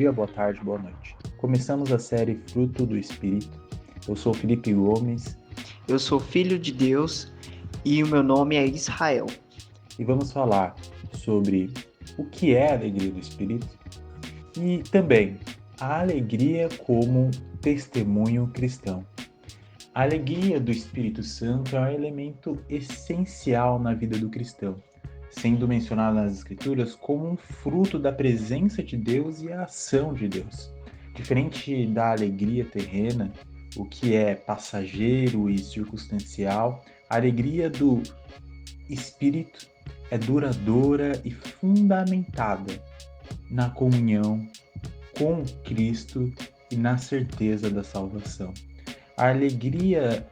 dia, boa tarde, boa noite. Começamos a série Fruto do Espírito. Eu sou Felipe Gomes. Eu sou filho de Deus e o meu nome é Israel. E vamos falar sobre o que é a alegria do Espírito e também a alegria como testemunho cristão. A alegria do Espírito Santo é um elemento essencial na vida do cristão, sendo mencionado nas Escrituras como um fruto da presença de Deus e a ação de Deus. Diferente da alegria terrena, o que é passageiro e circunstancial, a alegria do Espírito é duradoura e fundamentada na comunhão com Cristo e na certeza da salvação. A alegria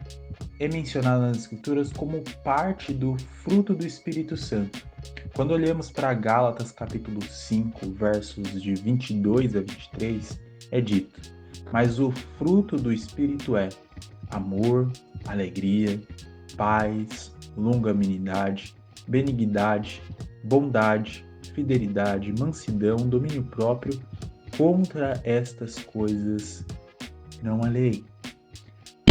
é mencionada nas Escrituras como parte do fruto do Espírito Santo. Quando olhamos para Gálatas capítulo 5, versos de 22 a 23, é dito: mas o fruto do Espírito é amor, alegria, paz, longanimidade, benignidade, bondade, fidelidade, mansidão, domínio próprio. Contra estas coisas não há lei.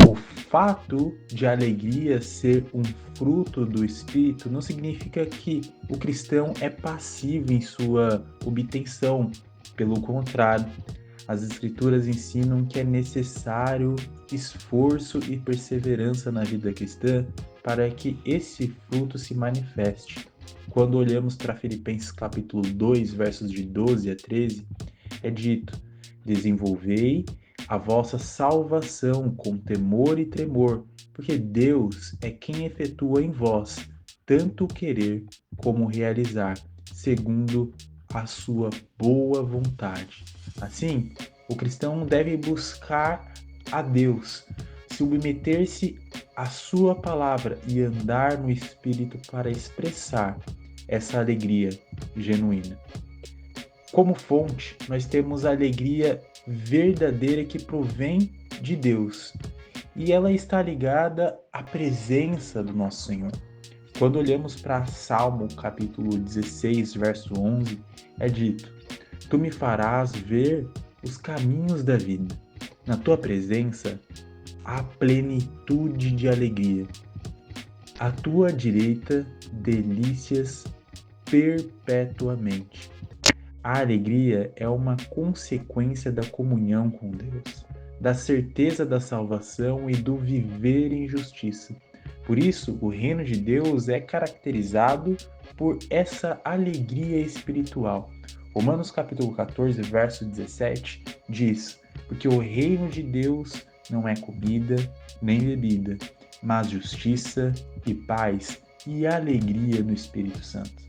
O fato de a alegria ser um fruto do Espírito não significa que o cristão é passivo em sua obtenção. Pelo contrário, as Escrituras ensinam que é necessário esforço e perseverança na vida cristã para que esse fruto se manifeste. Quando olhamos para Filipenses capítulo 2, versos de 12 a 13, é dito: desenvolvei a vossa salvação com temor e tremor, porque Deus é quem efetua em vós tanto querer como realizar, segundo a sua boa vontade. Assim, o cristão deve buscar a Deus, submeter-se à sua palavra e andar no Espírito para expressar essa alegria genuína. Como fonte, nós temos a alegria verdadeira que provém de Deus, e ela está ligada à presença do nosso Senhor. Quando olhamos para Salmo capítulo 16, verso 11, é dito: tu me farás ver os caminhos da vida. Na tua presença há plenitude de alegria. À tua direita, delícias perpetuamente. A alegria é uma consequência da comunhão com Deus, da certeza da salvação e do viver em justiça. Por isso, o reino de Deus é caracterizado por essa alegria espiritual. Romanos capítulo 14, verso 17 diz: porque o reino de Deus não é comida nem bebida, mas justiça e paz e alegria no Espírito Santo.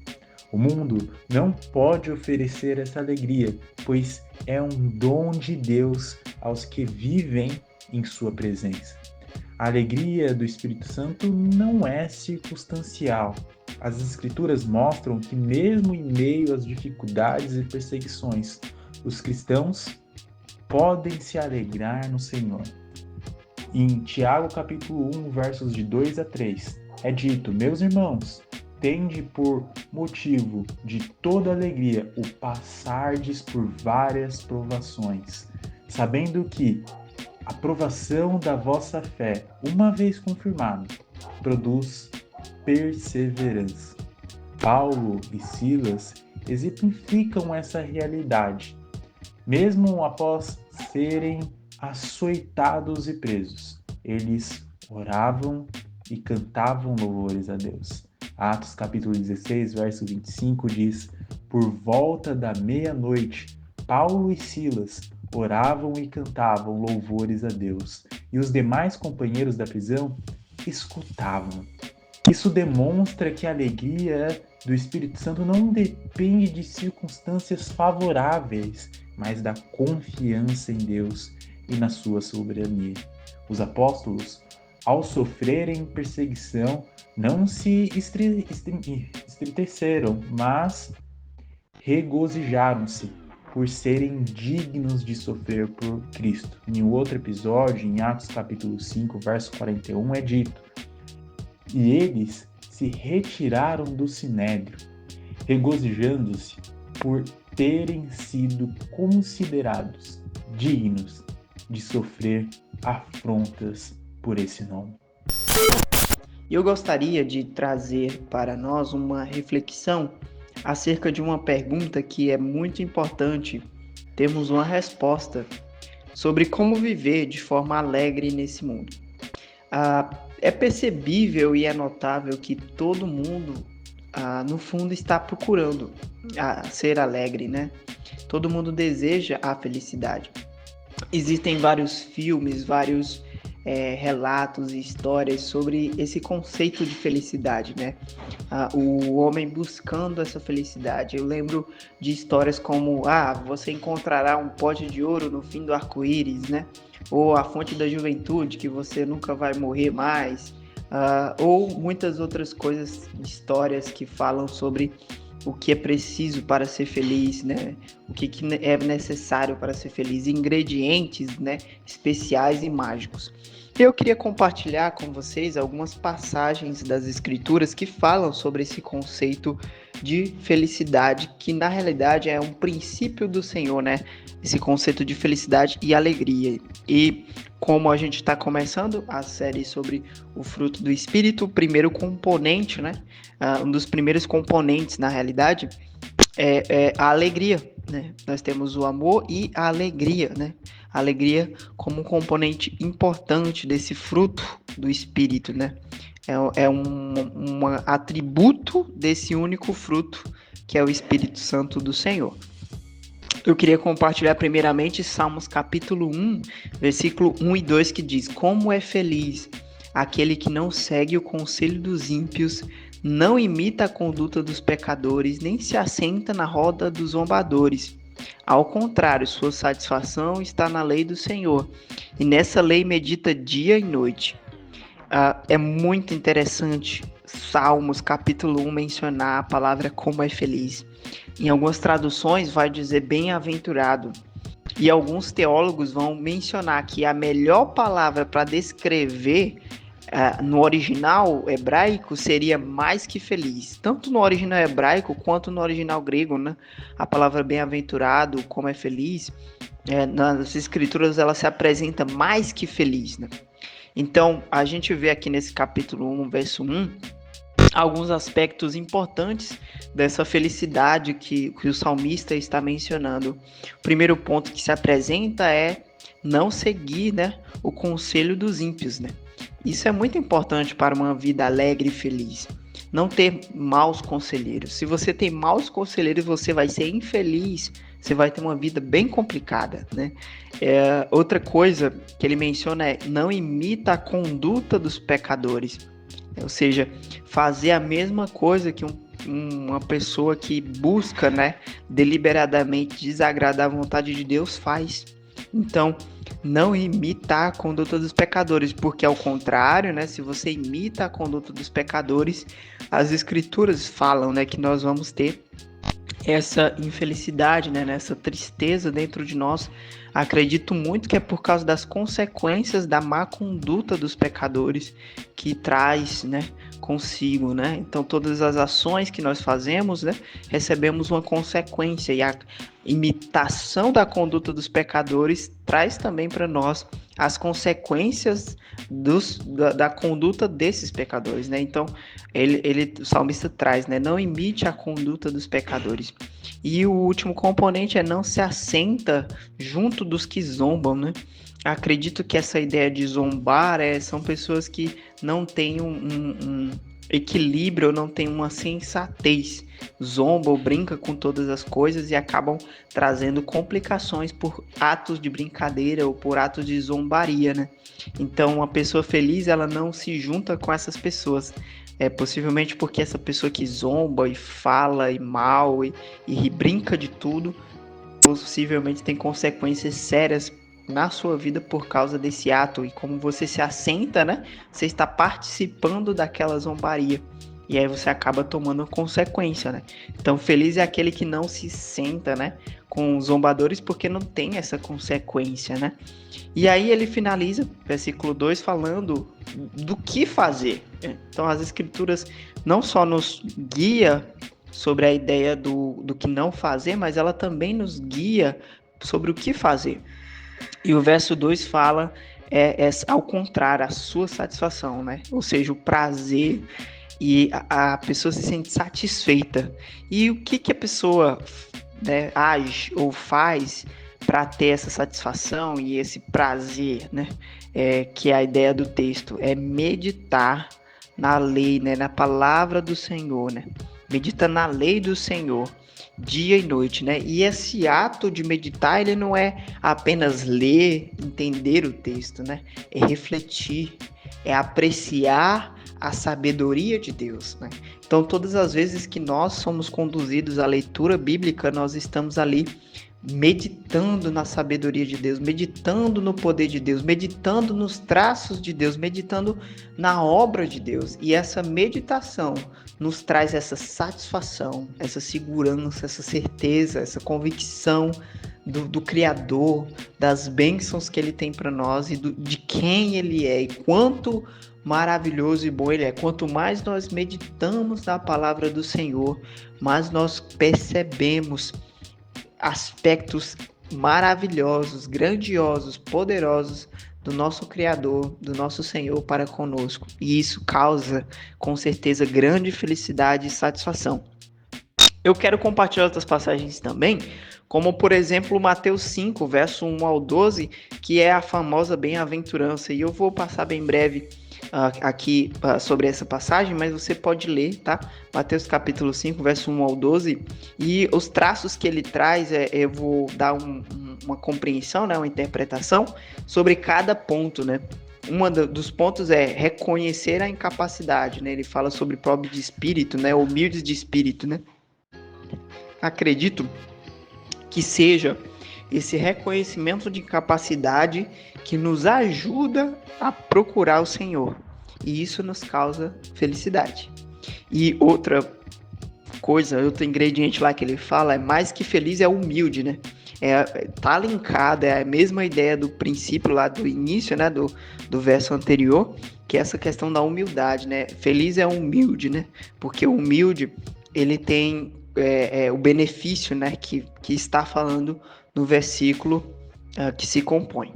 O mundo não pode oferecer essa alegria, pois é um dom de Deus aos que vivem em sua presença. A alegria do Espírito Santo não é circunstancial. As Escrituras mostram que mesmo em meio às dificuldades e perseguições, os cristãos podem se alegrar no Senhor. Em Tiago capítulo 1, versos de 2 a 3, é dito: meus irmãos, tende por motivo de toda alegria o passardes por várias provações, sabendo que a provação da vossa fé, uma vez confirmada, produz perseverança. Paulo e Silas exemplificam essa realidade, mesmo após serem açoitados e presos. Eles oravam e cantavam louvores a Deus. Atos capítulo 16, verso 25 diz: por volta da meia-noite, Paulo e Silas oravam e cantavam louvores a Deus, e os demais companheiros da prisão escutavam. Isso demonstra que a alegria do Espírito Santo não depende de circunstâncias favoráveis, mas da confiança em Deus e na sua soberania. Os apóstolos, ao sofrerem perseguição, não se estremeceram, mas regozijaram-se por serem dignos de sofrer por Cristo. Em outro episódio, em Atos capítulo 5, verso 41, é dito: e eles se retiraram do sinédrio, regozijando-se por terem sido considerados dignos de sofrer afrontas por esse nome. Eu gostaria de trazer para nós uma reflexão acerca de uma pergunta que é muito importante termos uma resposta sobre como viver de forma alegre nesse mundo. É percebível e é notável que todo mundo, no fundo, está procurando ser alegre, né? Todo mundo deseja a felicidade. Existem vários filmes, vários relatos e histórias sobre esse conceito de felicidade, né? O homem buscando essa felicidade. Eu lembro de histórias como, você encontrará um pote de ouro no fim do arco-íris, né? Ou a fonte da juventude, que você nunca vai morrer mais. Ou muitas outras coisas, histórias que falam sobre o que é preciso para ser feliz, né? O que é necessário para ser feliz, ingredientes, né, especiais e mágicos. Eu queria compartilhar com vocês algumas passagens das Escrituras que falam sobre esse conceito de felicidade, que na realidade é um princípio do Senhor, né? Esse conceito de felicidade e alegria. E como a gente está começando a série sobre o fruto do Espírito, o primeiro componente, né? Um dos primeiros componentes, na realidade, é a alegria, né? Nós temos o amor e a alegria, né? A alegria como um componente importante desse fruto do Espírito, né? É um atributo desse único fruto, que é o Espírito Santo do Senhor. Eu queria compartilhar primeiramente Salmos capítulo 1, versículo 1 e 2, que diz: Como é feliz aquele que não segue o conselho dos ímpios, não imita a conduta dos pecadores, nem se assenta na roda dos zombadores. Ao contrário, sua satisfação está na lei do Senhor, e nessa lei medita dia e noite. É muito interessante Salmos capítulo 1 mencionar a palavra como é feliz. Em algumas traduções vai dizer bem-aventurado. E alguns teólogos vão mencionar que a melhor palavra para descrever no original hebraico seria mais que feliz. Tanto no original hebraico quanto no original grego, né? A palavra bem-aventurado, como é feliz, nas escrituras ela se apresenta mais que feliz, né? Então, a gente vê aqui nesse capítulo 1, verso 1, alguns aspectos importantes dessa felicidade que o salmista está mencionando. O primeiro ponto que se apresenta é não seguir, né, o conselho dos ímpios, né? Isso é muito importante para uma vida alegre e feliz. Não ter maus conselheiros. Se você tem maus conselheiros, você vai ser infeliz, você vai ter uma vida bem complicada, né? Outra coisa que ele menciona é não imita a conduta dos pecadores. Ou seja, fazer a mesma coisa que uma pessoa que busca, né, deliberadamente desagradar a vontade de Deus faz. Então, não imitar a conduta dos pecadores, porque ao contrário, né, se você imita a conduta dos pecadores, as escrituras falam, né, que nós vamos ter essa infelicidade, né, essa tristeza dentro de nós. Acredito muito que é por causa das consequências da má conduta dos pecadores que traz, né, consigo, né? Então todas as ações que nós fazemos, né, recebemos uma consequência, e a imitação da conduta dos pecadores traz também para nós as consequências da conduta desses pecadores, né? Então o salmista traz, né, não imite a conduta dos pecadores. E o último componente é não se assenta junto dos que zombam, né? Acredito que essa ideia de zombar são pessoas que não têm um equilíbrio, não têm uma sensatez. Zomba ou brinca com todas as coisas e acabam trazendo complicações por atos de brincadeira ou por atos de zombaria, né? Então, uma pessoa feliz, ela não se junta com essas pessoas. Possivelmente porque essa pessoa que zomba e fala e mal e brinca de tudo, possivelmente tem consequências sérias na sua vida por causa desse ato. E como você se assenta, né? Você está participando daquela zombaria. E aí você acaba tomando consequência, né? Então, feliz é aquele que não se senta, né, com os zombadores, porque não tem essa consequência, né? E aí ele finaliza, versículo 2, falando do que fazer. Então, as escrituras não só nos guia sobre a ideia do que não fazer, mas ela também nos guia sobre o que fazer. E o verso 2 fala ao contrário, a sua satisfação, né? Ou seja, o prazer, e a pessoa se sente satisfeita. E o que a pessoa, né, age ou faz para ter essa satisfação e esse prazer, né? Que é a ideia do texto, é meditar na lei, né? Na palavra do Senhor, né? Medita na lei do Senhor dia e noite, né? E esse ato de meditar, ele não é apenas ler, entender o texto, né? É refletir, é apreciar a sabedoria de Deus, né? Então, todas as vezes que nós somos conduzidos à leitura bíblica, nós estamos ali meditando na sabedoria de Deus, meditando no poder de Deus, meditando nos traços de Deus, meditando na obra de Deus. E essa meditação nos traz essa satisfação, essa segurança, essa certeza, essa convicção do Criador, das bênçãos que Ele tem para nós e de quem Ele é e quanto maravilhoso e bom Ele é. Quanto mais nós meditamos na palavra do Senhor, mais nós percebemos aspectos maravilhosos, grandiosos, poderosos do nosso Criador, do nosso Senhor para conosco. E isso causa, com certeza, grande felicidade e satisfação. Eu quero compartilhar outras passagens também, como, por exemplo, Mateus 5, verso 1 ao 12, que é a famosa bem-aventurança. E eu vou passar bem breve aqui sobre essa passagem, mas você pode ler, tá? Mateus capítulo 5, verso 1 ao 12, e os traços que ele traz, eu vou dar uma compreensão, né, uma interpretação sobre cada ponto, né? Dos pontos é reconhecer a incapacidade, né? Ele fala sobre pobre de espírito, né? Humildes de espírito, né? Acredito que seja esse reconhecimento de capacidade que nos ajuda a procurar o Senhor. E isso nos causa felicidade. E outra coisa, outro ingrediente lá que ele fala, é mais que feliz é humilde, né? Tá linkado, é a mesma ideia do princípio lá do início, né? Do verso anterior, que é essa questão da humildade, né? Feliz é humilde, né? Porque o humilde, ele tem o benefício, né? Que está falando no versículo que se compõe.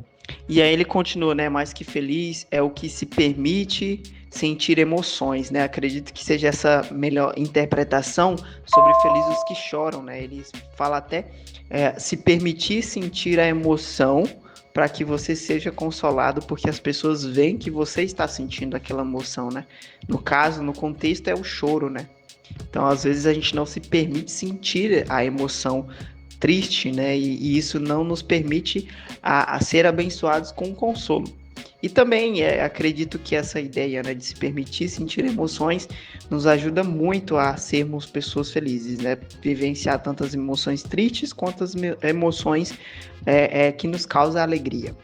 E aí ele continua, né? Mais que feliz é o que se permite sentir emoções, né? Acredito que seja essa melhor interpretação sobre felizes os que choram, né? Ele fala até se permitir sentir a emoção para que você seja consolado, porque as pessoas veem que você está sentindo aquela emoção, né? No caso, no contexto, é o choro, né? Então, às vezes, a gente não se permite sentir a emoção triste, né? E isso não nos permite a ser abençoados com consolo. E também acredito que essa ideia, né, de se permitir sentir emoções nos ajuda muito a sermos pessoas felizes, né? Vivenciar tantas emoções tristes quanto as emoções que nos causam alegria.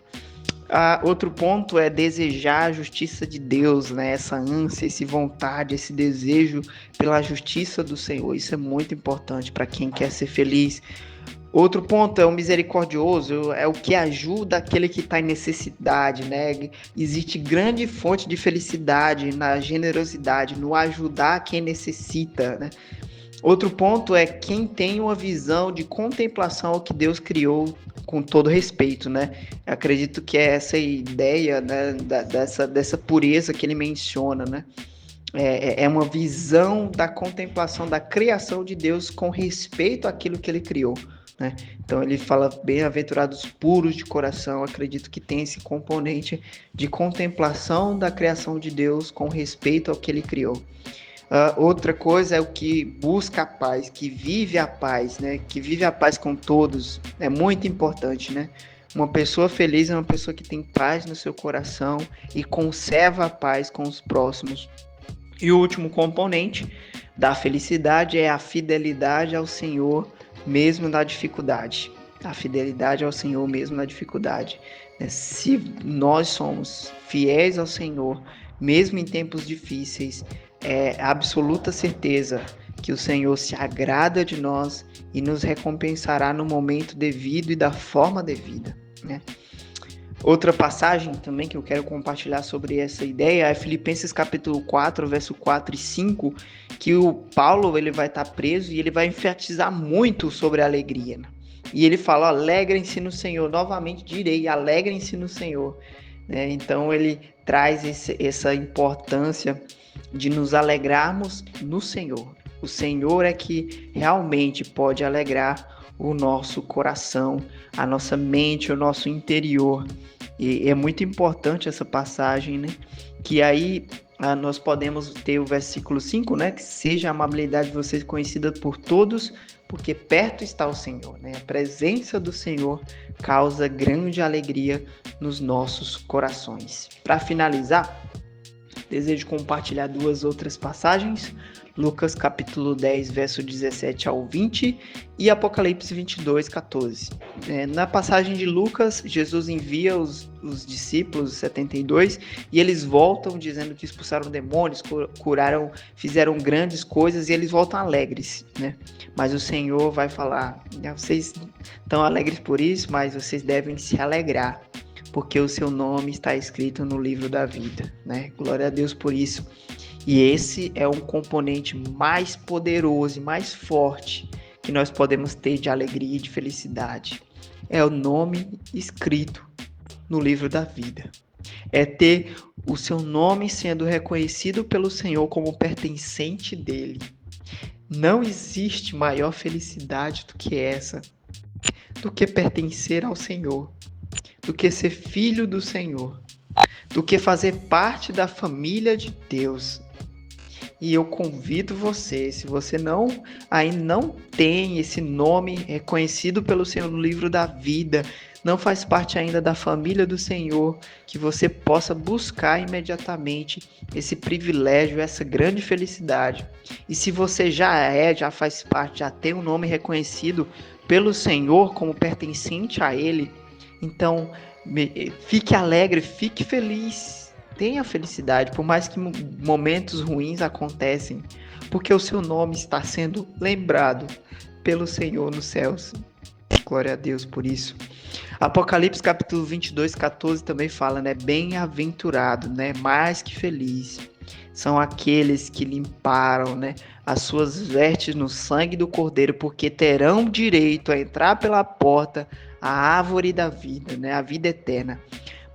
Outro ponto é desejar a justiça de Deus, né? Essa ânsia, essa vontade, esse desejo pela justiça do Senhor. Isso é muito importante para quem quer ser feliz. Outro ponto é o misericordioso, é o que ajuda aquele que está em necessidade, né? Existe grande fonte de felicidade na generosidade, no ajudar quem necessita, né? Outro ponto é quem tem uma visão de contemplação ao que Deus criou com todo respeito, né? Eu acredito que é essa ideia, né, dessa pureza que ele menciona, né? É uma visão da contemplação da criação de Deus com respeito àquilo que ele criou, né? Então ele fala bem-aventurados puros de coração. Acredito que tem esse componente de contemplação da criação de Deus com respeito ao que ele criou. Outra coisa é o que busca a paz, que vive a paz, né? Que vive a paz com todos. É muito importante, né? Uma pessoa feliz é uma pessoa que tem paz no seu coração e conserva a paz com os próximos. E o último componente da felicidade é a fidelidade ao Senhor, mesmo na dificuldade. A fidelidade ao Senhor, mesmo na dificuldade. Se nós somos fiéis ao Senhor, mesmo em tempos difíceis, é absoluta certeza que o Senhor se agrada de nós e nos recompensará no momento devido e da forma devida, né? Outra passagem também que eu quero compartilhar sobre essa ideia é Filipenses capítulo 4, verso 4 e 5, que o Paulo ele vai estar preso e ele vai enfatizar muito sobre a alegria, né? E ele fala, alegrem-se no Senhor, novamente direi, alegrem-se no Senhor. Né? Então ele traz essa importância de nos alegrarmos no Senhor. O Senhor é que realmente pode alegrar o nosso coração, a nossa mente, o nosso interior. E é muito importante essa passagem, né? Que aí nós podemos ter o versículo 5, né? Que seja a amabilidade de vocês conhecida por todos, porque perto está o Senhor, né? A presença do Senhor causa grande alegria nos nossos corações. Para finalizar, desejo compartilhar duas outras passagens. Lucas capítulo 10, verso 17 ao 20 e Apocalipse 22, 14. Na passagem de Lucas, Jesus envia os discípulos, os 72, e eles voltam dizendo que expulsaram demônios, curaram, fizeram grandes coisas e eles voltam alegres, né? Mas o Senhor vai falar, vocês estão alegres por isso, mas vocês devem se alegrar, porque o seu nome está escrito no livro da vida, né? Glória a Deus por isso. E esse é um componente mais poderoso e mais forte que nós podemos ter de alegria e de felicidade. É o nome escrito no livro da vida. É ter o seu nome sendo reconhecido pelo Senhor como pertencente dele. Não existe maior felicidade do que essa, do que pertencer ao Senhor, do que ser filho do Senhor, do que fazer parte da família de Deus. E eu convido você, se você ainda não tem esse nome reconhecido pelo Senhor no livro da vida, não faz parte ainda da família do Senhor, que você possa buscar imediatamente esse privilégio, essa grande felicidade. E se você já faz parte, já tem um nome reconhecido pelo Senhor como pertencente a Ele, então fique alegre, fique feliz. Tenha felicidade, por mais que momentos ruins acontecem, porque o seu nome está sendo lembrado pelo Senhor nos céus. Glória a Deus por isso. Apocalipse capítulo 22, 14 também fala, né? Bem-aventurado, né? Mais que feliz. São aqueles que limparam, né, as suas vestes no sangue do Cordeiro, porque terão direito a entrar pela porta à árvore da vida, né? A vida eterna.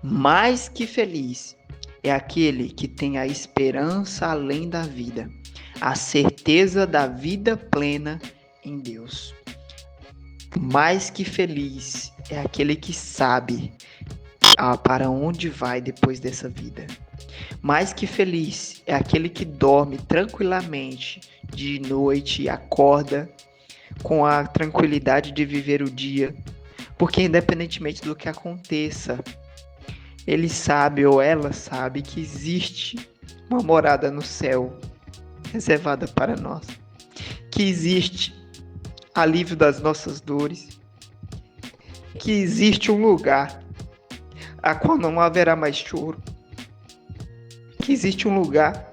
Mais que feliz é aquele que tem a esperança além da vida, a certeza da vida plena em Deus. Mais que feliz é aquele que sabe para onde vai depois dessa vida. Mais que feliz é aquele que dorme tranquilamente de noite e acorda com a tranquilidade de viver o dia, porque independentemente do que aconteça, ele sabe ou ela sabe que existe uma morada no céu reservada para nós, que existe alívio das nossas dores, que existe um lugar a qual não haverá mais choro, que existe um lugar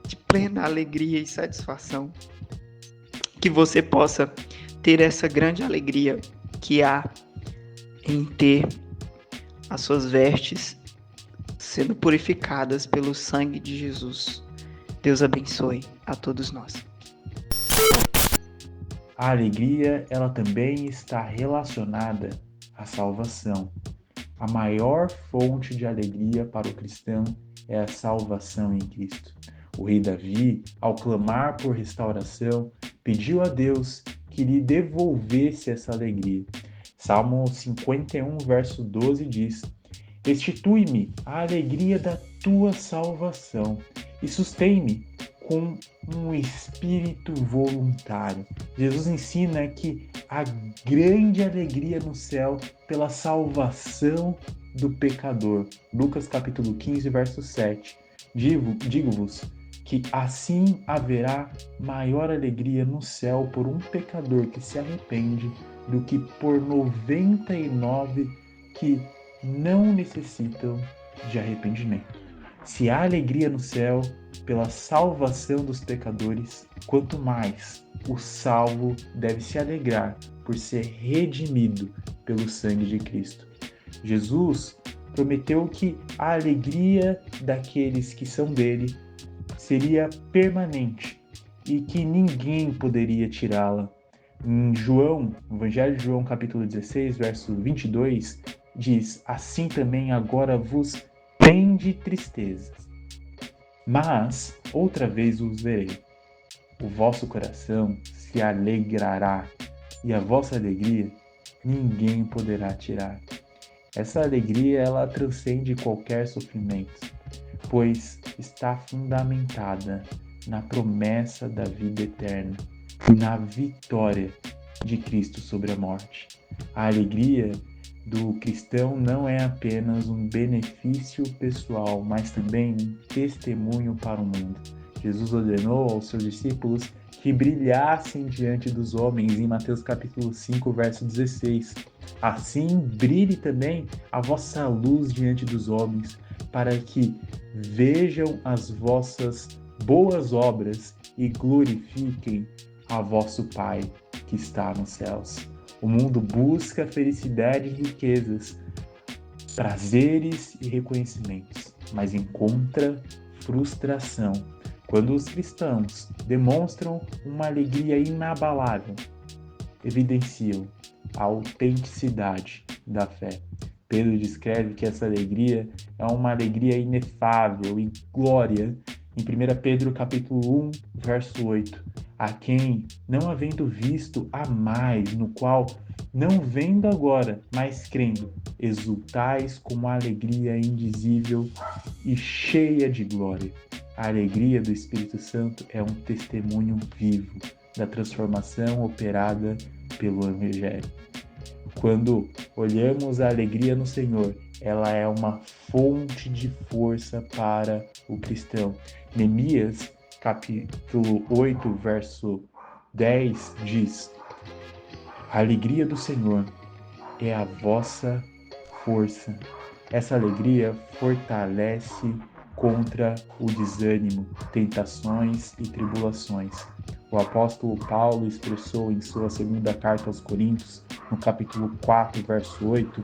de plena alegria e satisfação, que você possa ter essa grande alegria que há em ter as suas vestes sendo purificadas pelo sangue de Jesus. Deus abençoe a todos nós. A alegria, ela também está relacionada à salvação. A maior fonte de alegria para o cristão é a salvação em Cristo. O rei Davi, ao clamar por restauração, pediu a Deus que lhe devolvesse essa alegria. Salmo 51, verso 12 diz: restitui-me a alegria da tua salvação e sustém-me com um espírito voluntário. Jesus ensina que a grande alegria no céu pela salvação do pecador. Lucas capítulo 15, verso 7. Digo-vos que assim haverá maior alegria no céu por um pecador que se arrepende do que por 99 que não necessitam de arrependimento. Se há alegria no céu pela salvação dos pecadores, quanto mais o salvo deve se alegrar por ser redimido pelo sangue de Cristo. Jesus prometeu que a alegria daqueles que são dele seria permanente e que ninguém poderia tirá-la. Em João, no Evangelho de João, capítulo 16, verso 22, diz: assim também agora vos tende tristezas, mas outra vez os verei. O vosso coração se alegrará, e a vossa alegria ninguém poderá tirar. Essa alegria, ela transcende qualquer sofrimento, pois está fundamentada na promessa da vida eterna e na vitória de Cristo sobre a morte. A alegria do cristão não é apenas um benefício pessoal, mas também um testemunho para o mundo. Jesus ordenou aos seus discípulos que brilhassem diante dos homens, em Mateus capítulo 5, verso 16. Assim, brilhe também a vossa luz diante dos homens, para que vejam as vossas boas obras e glorifiquem a vosso Pai que está nos céus. O mundo busca felicidade e riquezas, prazeres e reconhecimentos, mas encontra frustração quando os cristãos demonstram uma alegria inabalável, evidenciam a autenticidade da fé. Pedro descreve que essa alegria é uma alegria inefável e glória em 1 Pedro capítulo 1, verso 8. A quem, não havendo visto, amais, no qual, não vendo agora, mas crendo, exultais com uma alegria indizível e cheia de glória. A alegria do Espírito Santo é um testemunho vivo da transformação operada pelo Evangelho. Quando olhamos a alegria no Senhor, ela é uma fonte de força para o cristão. Neemias, capítulo 8, verso 10, diz: a alegria do Senhor é a vossa força. Essa alegria fortalece contra o desânimo, tentações e tribulações. O apóstolo Paulo expressou em sua segunda carta aos Coríntios, no capítulo 4, verso 8,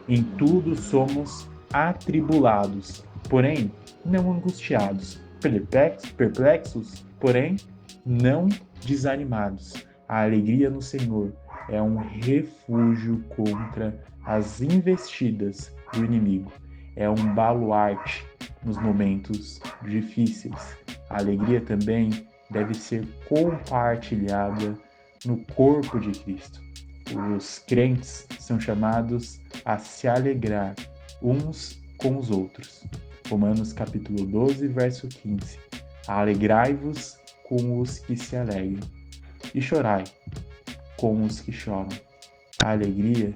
em tudo somos atribulados, porém não angustiados, perplexos, porém não desanimados. A alegria no Senhor é um refúgio contra as investidas do inimigo. É um baluarte nos momentos difíceis. A alegria também deve ser compartilhada no corpo de Cristo. Os crentes são chamados a se alegrar uns com os outros. Romanos capítulo 12, verso 15. Alegrai-vos com os que se alegram e chorai com os que choram. A alegria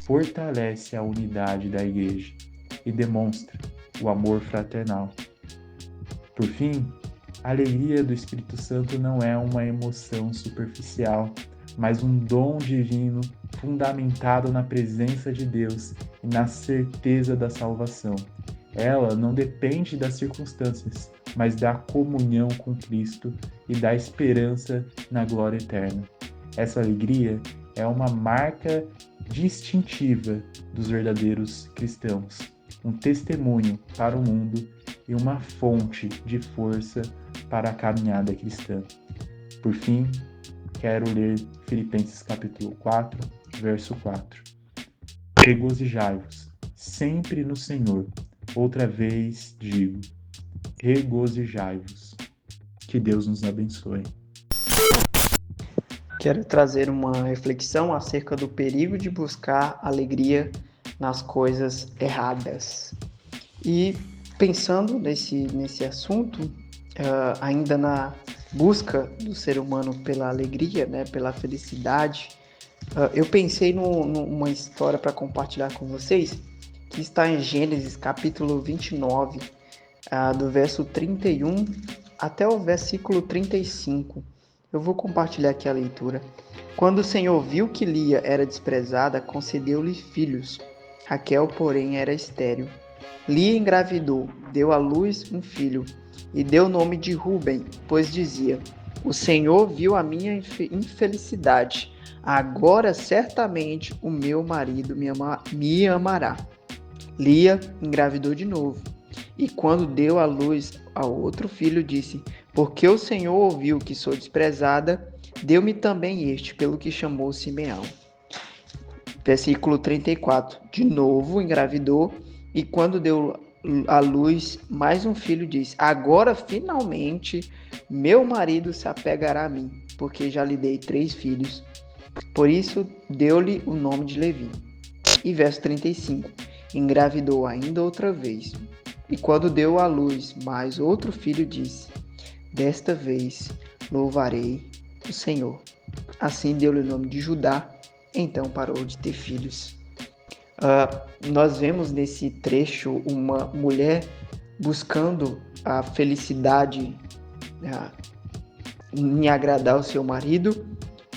fortalece a unidade da igreja e demonstra o amor fraternal. Por fim, a alegria do Espírito Santo não é uma emoção superficial, mas um dom divino fundamentado na presença de Deus e na certeza da salvação. Ela não depende das circunstâncias, mas da comunhão com Cristo e da esperança na glória eterna. Essa alegria é uma marca distintiva dos verdadeiros cristãos, um testemunho para o mundo e uma fonte de força para a caminhada cristã. Por fim, quero ler Filipenses capítulo 4, verso 4. Regozijai-vos sempre no Senhor. Outra vez digo, regozijai-vos. Que Deus nos abençoe. Quero trazer uma reflexão acerca do perigo de buscar alegria nas coisas erradas. E pensando nesse assunto, ainda na busca do ser humano pela alegria, né, pela felicidade, eu pensei numa história para compartilhar com vocês, que está em Gênesis capítulo 29, do verso 31 até o versículo 35. Eu vou compartilhar aqui a leitura. Quando o Senhor viu que Lia era desprezada, concedeu-lhe filhos. Raquel, porém, era estéril. Lia engravidou, deu à luz um filho, e deu o nome de Ruben, pois dizia: o Senhor viu a minha infelicidade, agora certamente o meu marido me amará. Lia engravidou de novo. E quando deu à luz ao outro filho, disse: Porque o Senhor ouviu que sou desprezada, deu-me também este, pelo que chamou Simeão. Versículo 34. De novo engravidou, e quando deu à luz mais um filho, disse: Agora finalmente meu marido se apegará a mim, porque já lhe dei 3 filhos. Por isso deu-lhe o nome de Levi. E verso 35. Engravidou ainda outra vez. E quando deu à luz mais outro filho, disse: Desta vez louvarei o Senhor. Assim deu-lhe o nome de Judá. Então parou de ter filhos. Nós vemos nesse trecho uma mulher buscando a felicidade em agradar o seu marido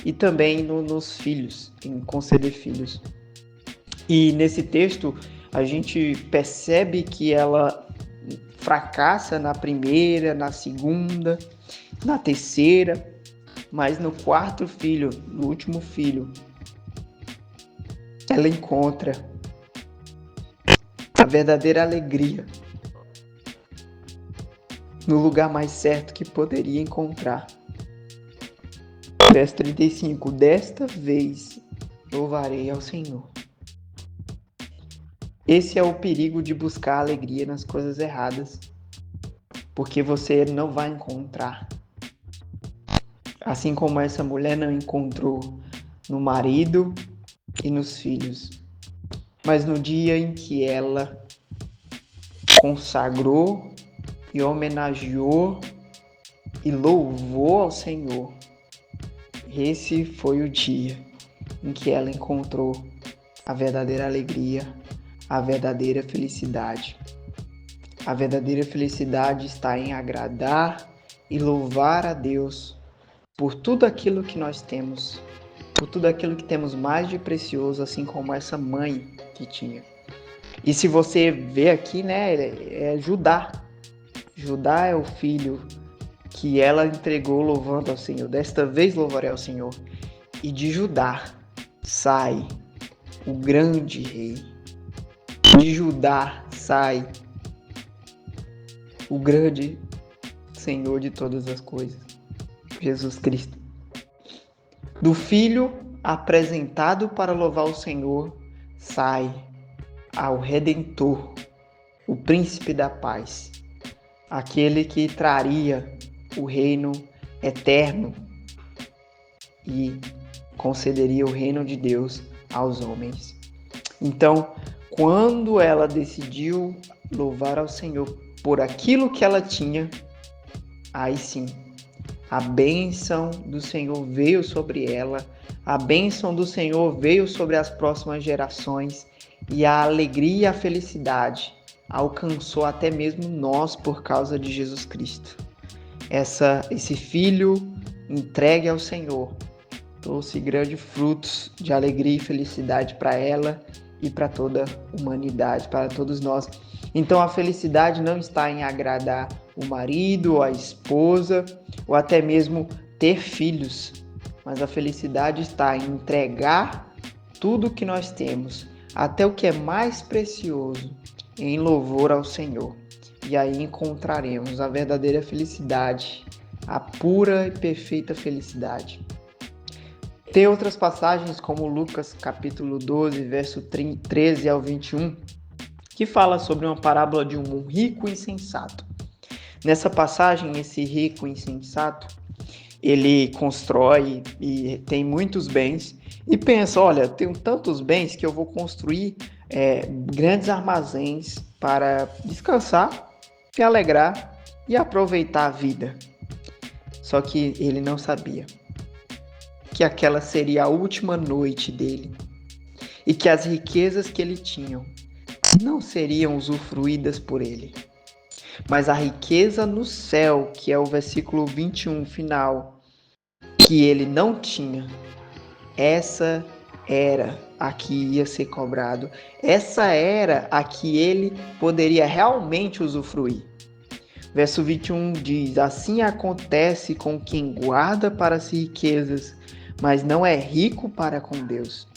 e também nos filhos, em conceder filhos. E nesse texto a gente percebe que ela fracassa na primeira, na segunda, na terceira, mas no quarto filho, no último filho, ela encontra a verdadeira alegria no lugar mais certo que poderia encontrar. Verso 35. Desta vez louvarei ao Senhor. Esse é o perigo de buscar alegria nas coisas erradas, porque você não vai encontrar. Assim como essa mulher não encontrou no marido e nos filhos, mas no dia em que ela consagrou e homenageou e louvou ao Senhor, esse foi o dia em que ela encontrou a verdadeira alegria, a verdadeira felicidade. A verdadeira felicidade está em agradar e louvar a Deus por tudo aquilo que nós temos, por tudo aquilo que temos mais de precioso, assim como essa mãe que tinha. E se você vê aqui, né, é Judá. Judá é o filho que ela entregou louvando ao Senhor. Desta vez louvarei ao Senhor. E de Judá sai o grande rei. De Judá sai o grande Senhor de todas as coisas, Jesus Cristo. Do filho apresentado para louvar o Senhor, sai ao Redentor, o príncipe da paz, aquele que traria o reino eterno e concederia o reino de Deus aos homens. Então, quando ela decidiu louvar ao Senhor por aquilo que ela tinha, aí sim, a bênção do Senhor veio sobre ela, a bênção do Senhor veio sobre as próximas gerações e a alegria e a felicidade alcançou até mesmo nós por causa de Jesus Cristo. Esse filho entregue ao Senhor trouxe grandes frutos de alegria e felicidade para ela e para toda a humanidade, para todos nós. Então a felicidade não está em agradar o marido ou a esposa, ou até mesmo ter filhos, mas a felicidade está em entregar tudo o que nós temos, até o que é mais precioso, em louvor ao Senhor. E aí encontraremos a verdadeira felicidade, a pura e perfeita felicidade. Tem outras passagens, como Lucas capítulo 12, verso 13 ao 21, que fala sobre uma parábola de um rico insensato. Nessa passagem, esse rico insensato, ele constrói e tem muitos bens e pensa, olha, tenho tantos bens que eu vou construir grandes armazéns para descansar, se alegrar e aproveitar a vida. Só que ele não sabia que aquela seria a última noite dele e que as riquezas que ele tinha não seriam usufruídas por ele. Mas a riqueza no céu, que é o versículo 21 final, que ele não tinha, essa era a que ia ser cobrado, essa era a que ele poderia realmente usufruir. Verso 21 diz: assim acontece com quem guarda para si riquezas, mas não é rico para com Deus.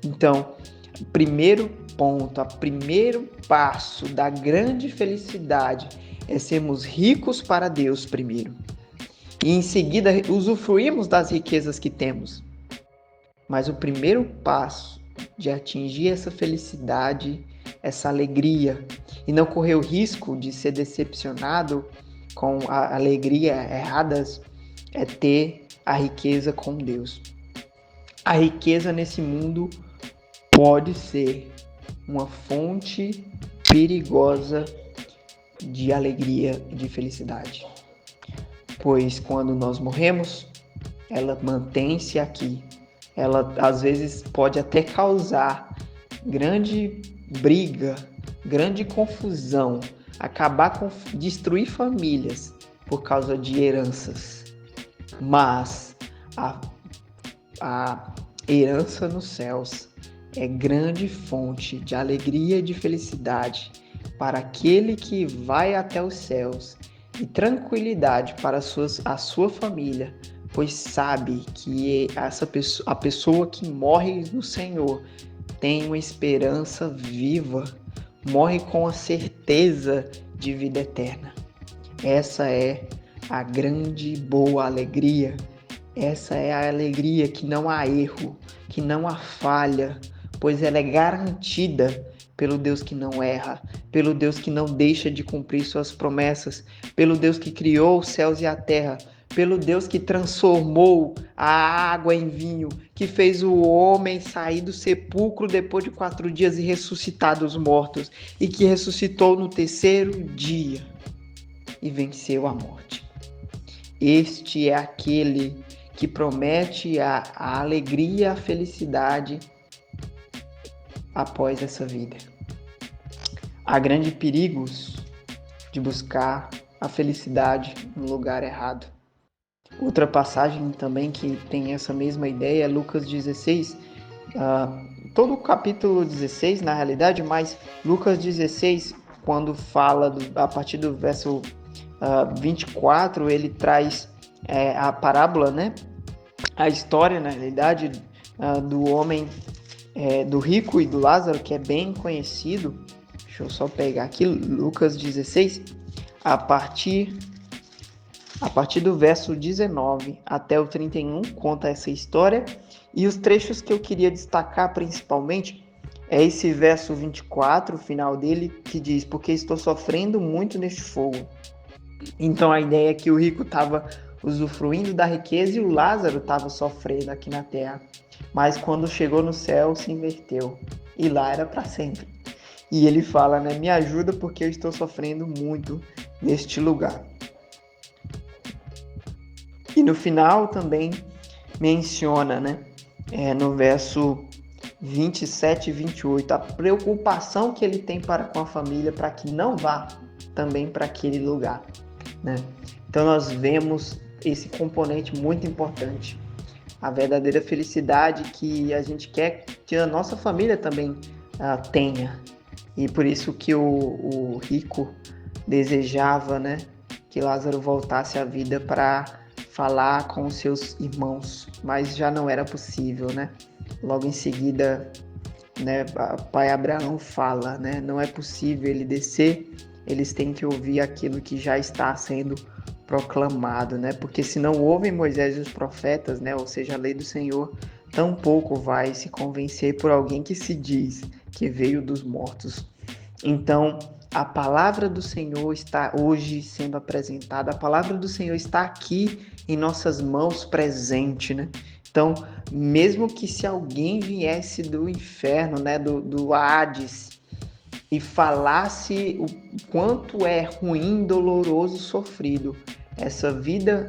Então, primeiro ponto, o primeiro passo da grande felicidade é sermos ricos para Deus primeiro. E em seguida usufruirmos das riquezas que temos. Mas o primeiro passo de atingir essa felicidade, essa alegria, e não correr o risco de ser decepcionado com a alegria erradas, é ter a riqueza com Deus. A riqueza nesse mundo pode ser uma fonte perigosa de alegria e de felicidade. Pois quando nós morremos, ela mantém-se aqui. Ela às vezes pode até causar grande briga, grande confusão, destruir famílias por causa de heranças. Mas a herança nos céus é grande fonte de alegria e de felicidade para aquele que vai até os céus e tranquilidade para a sua família, pois sabe que a pessoa que morre no Senhor tem uma esperança viva, morre com a certeza de vida eterna. Essa é a grande boa alegria. Essa é a alegria que não há erro, que não há falha, pois ela é garantida pelo Deus que não erra, pelo Deus que não deixa de cumprir suas promessas, pelo Deus que criou os céus e a terra, pelo Deus que transformou a água em vinho, que fez o homem sair do sepulcro depois de 4 dias e ressuscitar dos mortos, e que ressuscitou no 3º dia e venceu a morte. Este é aquele que promete a alegria, a felicidade após essa vida. Há grandes perigos de buscar a felicidade no lugar errado. Outra passagem também que tem essa mesma ideia é Lucas 16, todo o capítulo 16 na realidade, mas Lucas 16, quando fala a partir do verso 24, ele traz a parábola, né? A história, na realidade, do homem, do rico e do Lázaro, que é bem conhecido. Deixa eu só pegar aqui, Lucas 16, a partir do verso 19 até o 31, conta essa história. E os trechos que eu queria destacar principalmente é esse verso 24, o final dele, que diz: porque estou sofrendo muito neste fogo. Então a ideia é que o rico estava usufruindo da riqueza e o Lázaro estava sofrendo aqui na terra. Mas quando chegou no céu, se inverteu. E lá era para sempre. E ele fala, né? Me ajuda porque eu estou sofrendo muito neste lugar. E no final também menciona, né? No verso 27 e 28, a preocupação que ele tem para com a família, para que não vá também para aquele lugar, né? Então nós vemos esse componente muito importante, a verdadeira felicidade que a gente quer que a nossa família também tenha. E por isso que o rico desejava, né, que Lázaro voltasse à vida para falar com os seus irmãos, mas já não era possível, né? Logo em seguida, né, pai Abraão fala, né, não é possível ele descer, eles têm que ouvir aquilo que já está sendo proclamado, né? Porque se não ouvem Moisés e os profetas, né, ou seja, a lei do Senhor, tampouco vai se convencer por alguém que se diz que veio dos mortos. Então, a palavra do Senhor está hoje sendo apresentada, a palavra do Senhor está aqui em nossas mãos presente, né? Então, mesmo que se alguém viesse do inferno, né, do Hades, e falasse o quanto é ruim, doloroso, sofrido, essa vida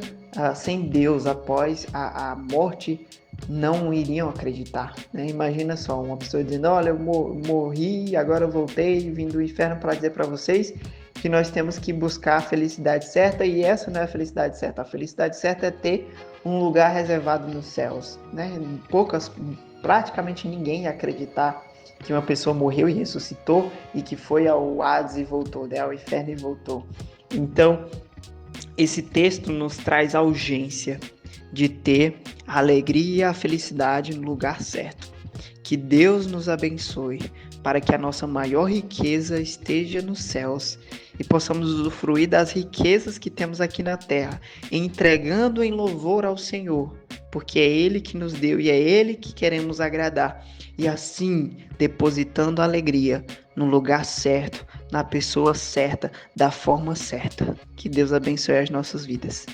sem Deus após a morte, não iriam acreditar, né? Imagina só, uma pessoa dizendo, olha, eu morri, agora eu voltei, vim do inferno para dizer para vocês que nós temos que buscar a felicidade certa, e essa não é a felicidade certa. A felicidade certa é ter um lugar reservado nos céus, né? Praticamente ninguém ia acreditar que uma pessoa morreu e ressuscitou e que foi ao Hades e voltou, né? Ao inferno e voltou. Então, esse texto nos traz a urgência de ter a alegria e a felicidade no lugar certo. Que Deus nos abençoe para que a nossa maior riqueza esteja nos céus e possamos usufruir das riquezas que temos aqui na terra, entregando em louvor ao Senhor, porque é Ele que nos deu e é Ele que queremos agradar. E assim, depositando alegria no lugar certo, na pessoa certa, da forma certa. Que Deus abençoe as nossas vidas.